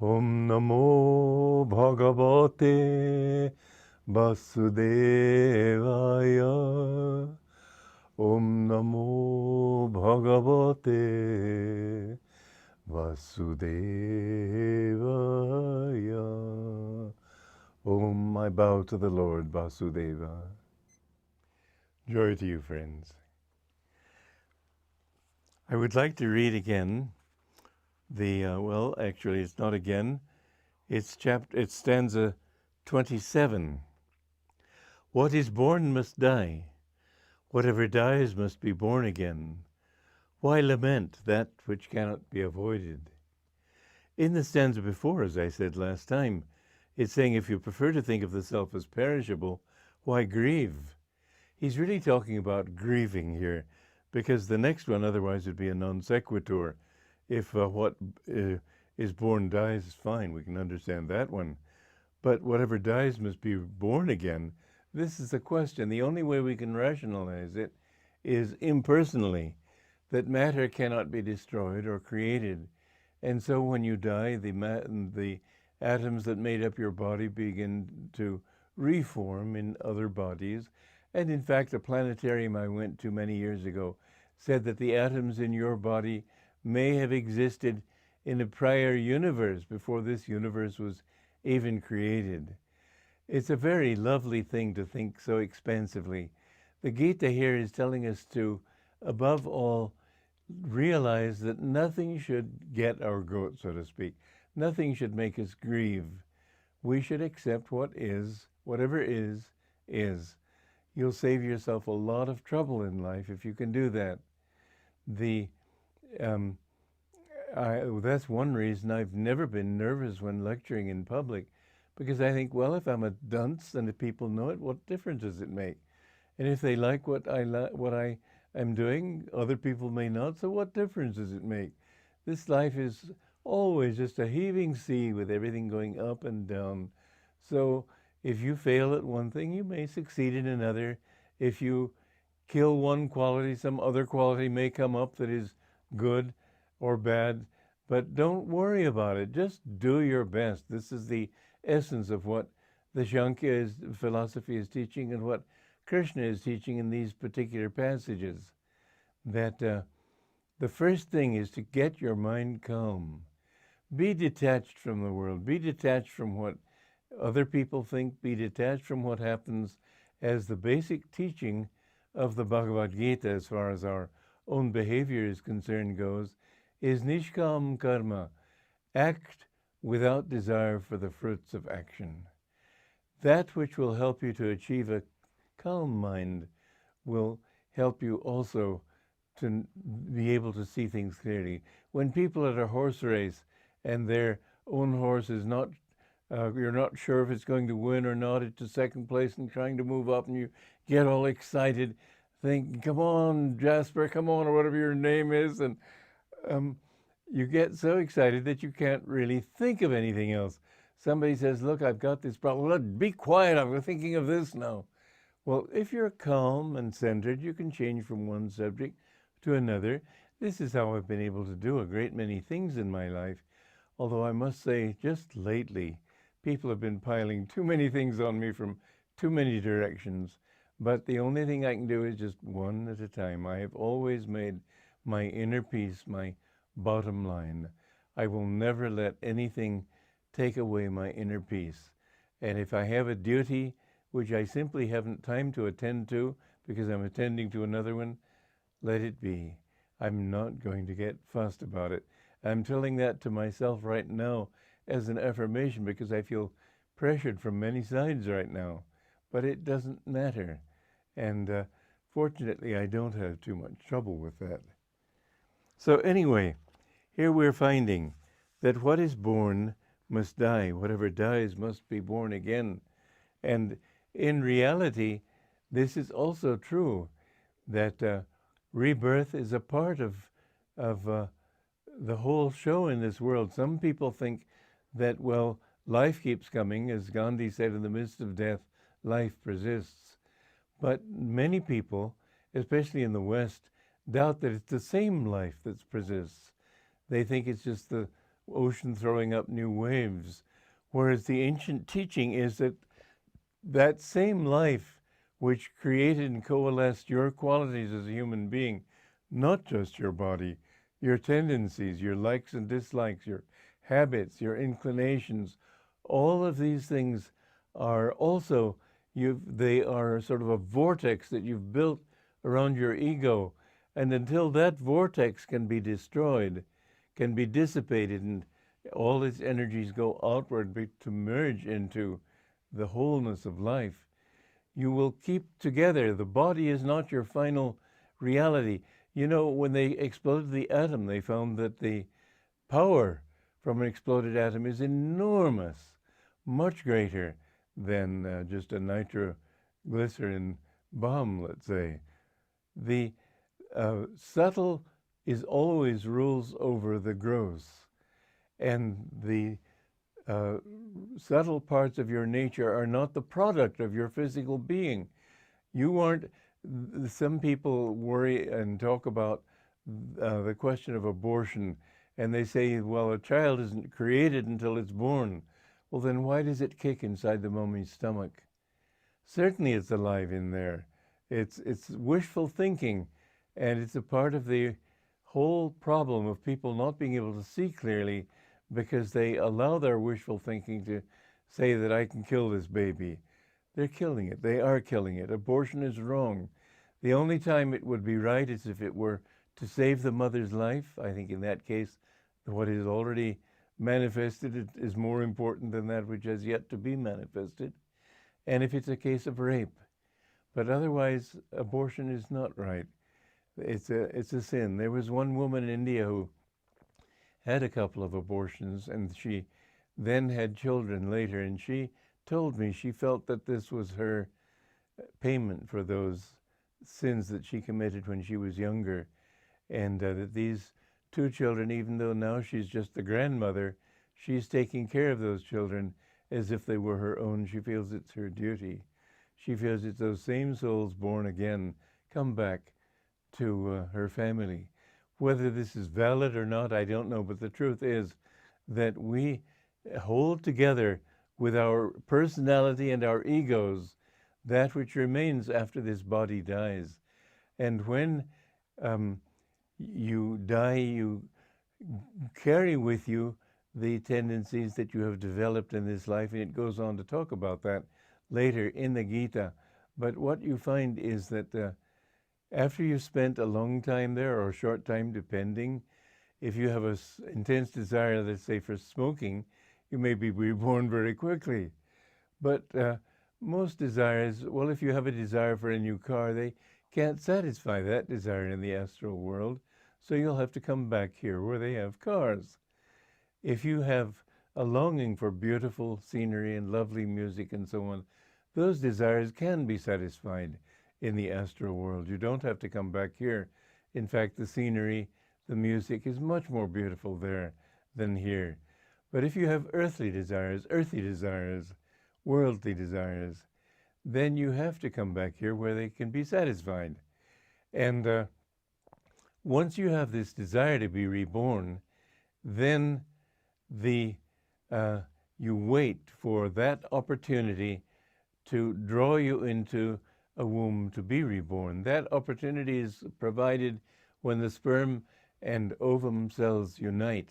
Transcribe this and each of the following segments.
Om Namo Bhagavate Vasudevaya. Om Namo Bhagavate Vasudevaya. Om, I bow to the Lord Vasudeva. Joy to you, friends. I would like to read again the, well, actually it's not again, it's stanza 27. What is born must die. Whatever dies must be born again. Why lament that which cannot be avoided? In the stanza before, as I said last time, it's saying if you prefer to think of the self as perishable, why grieve? He's really talking about grieving here, because the next one otherwise would be a non sequitur. If what is born dies, is fine, we can understand that one. But whatever dies must be born again. This is the question. The only way we can rationalize it is impersonally, that matter cannot be destroyed or created. And so when you die, the atoms that made up your body begin to reform in other bodies. And in fact, a planetarium I went to many years ago said that the atoms in your body may have existed in a prior universe before this universe was even created. It's a very lovely thing to think so expansively. The Gita here is telling us to, above all, realize that nothing should get our goat, so to speak. Nothing should make us grieve. We should accept what is, whatever is, is. You'll save yourself a lot of trouble in life if you can do that. That's one reason I've never been nervous when lecturing in public, because I think, well, if I'm a dunce and if people know it, what difference does it make? And if they like what I am doing, other people may not, so what difference does it make? This life is always just a heaving sea with everything going up and down. So if you fail at one thing, you may succeed in another. If you kill one quality, some other quality may come up that is good or bad, but don't worry about it. Just do your best. This is the essence of what the Shankya philosophy is teaching and what Krishna is teaching in these particular passages. That the first thing is to get your mind calm. Be detached from the world. Be detached from what other people think. Be detached from what happens, as the basic teaching of the Bhagavad Gita, as far as our own behavior is concerned, goes, is nishkam karma, act without desire for the fruits of action. That which will help you to achieve a calm mind will help you also to be able to see things clearly. When people at a horse race and their own horse is not, you're not sure if it's going to win or not, it's to second place and trying to move up, and you get all excited, think, come on, Jasper, come on, or whatever your name is, and you get so excited that you can't really think of anything else. Somebody says, look, I've got this problem. Well, be quiet, I'm thinking of this now. Well, if you're calm and centered, you can change from one subject to another. This is how I've been able to do a great many things in my life. Although I must say, just lately, people have been piling too many things on me from too many directions. But the only thing I can do is just one at a time. I have always made my inner peace my bottom line. I will never let anything take away my inner peace. And if I have a duty which I simply haven't time to attend to because I'm attending to another one, let it be. I'm not going to get fussed about it. I'm telling that to myself right now as an affirmation because I feel pressured from many sides right now. But it doesn't matter. And fortunately, I don't have too much trouble with that. So anyway, here we're finding that what is born must die. Whatever dies must be born again. And in reality, this is also true, that rebirth is a part of the whole show in this world. Some people think that, well, life keeps coming. As Gandhi said, in the midst of death, life persists. But many people, especially in the West, doubt that it's the same life that persists. They think it's just the ocean throwing up new waves. Whereas the ancient teaching is that that same life which created and coalesced your qualities as a human being, not just your body, your tendencies, your likes and dislikes, your habits, your inclinations, all of these things are also, they are sort of a vortex that you've built around your ego. And until that vortex can be destroyed, can be dissipated, and all its energies go outward to merge into the wholeness of life, you will keep together. The body is not your final reality. You know, when they exploded the atom, they found that the power from an exploded atom is enormous, much greater than just a nitroglycerin bomb, let's say. The subtle is always rules over the gross, and the subtle parts of your nature are not the product of your physical being. You aren't, some people worry and talk about the question of abortion, and they say, well, a child isn't created until it's born. Well, then why does it kick inside the mummy's stomach? Certainly it's alive in there. It's wishful thinking, and it's a part of the whole problem of people not being able to see clearly because they allow their wishful thinking to say that I can kill this baby. They're killing it. They are killing it. Abortion is wrong. The only time it would be right is if it were to save the mother's life. I think in that case, what is already manifested is more important than that which has yet to be manifested. And if it's a case of rape. But otherwise, abortion is not right. It's a sin. There was one woman in India who had a couple of abortions, and she then had children later, and she told me she felt that this was her payment for those sins that she committed when she was younger, and that these two children, even though now she's just the grandmother, she's taking care of those children as if they were her own. She feels it's her duty. She feels it's those same souls born again come back to her family. Whether this is valid or not, I don't know, but the truth is that we hold together with our personality and our egos that which remains after this body dies. And when you die, you carry with you the tendencies that you have developed in this life, and it goes on to talk about that later in the Gita. But what you find is that after you've spent a long time there, or a short time depending, if you have an intense desire, let's say, for smoking, you may be reborn very quickly. But most desires, well, if you have a desire for a new car, they can't satisfy that desire in the astral world, so you'll have to come back here where they have cars. If you have a longing for beautiful scenery and lovely music and so on, those desires can be satisfied in the astral world. You don't have to come back here. In fact, the scenery, the music is much more beautiful there than here. But if you have earthly desires, worldly desires, then you have to come back here where they can be satisfied. And once you have this desire to be reborn, then you wait for that opportunity to draw you into a womb to be reborn. That opportunity is provided when the sperm and ovum cells unite.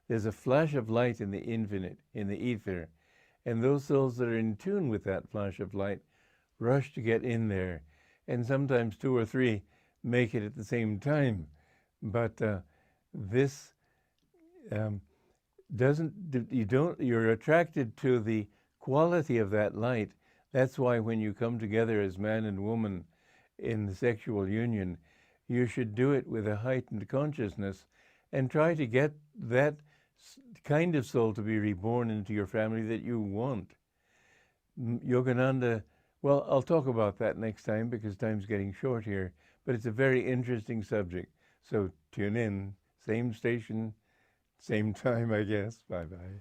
There's a flash of light in the infinite, in the ether, and those souls that are in tune with that flash of light rush to get in there, and sometimes two or three make it at the same time. But this you're attracted to the quality of that light. That's why when you come together as man and woman in the sexual union, you should do it with a heightened consciousness and try to get that kind of soul to be reborn into your family that you want. Yogananda, well, I'll talk about that next time because time's getting short here, but it's a very interesting subject. So tune in, same station, same time, I guess. Bye-bye.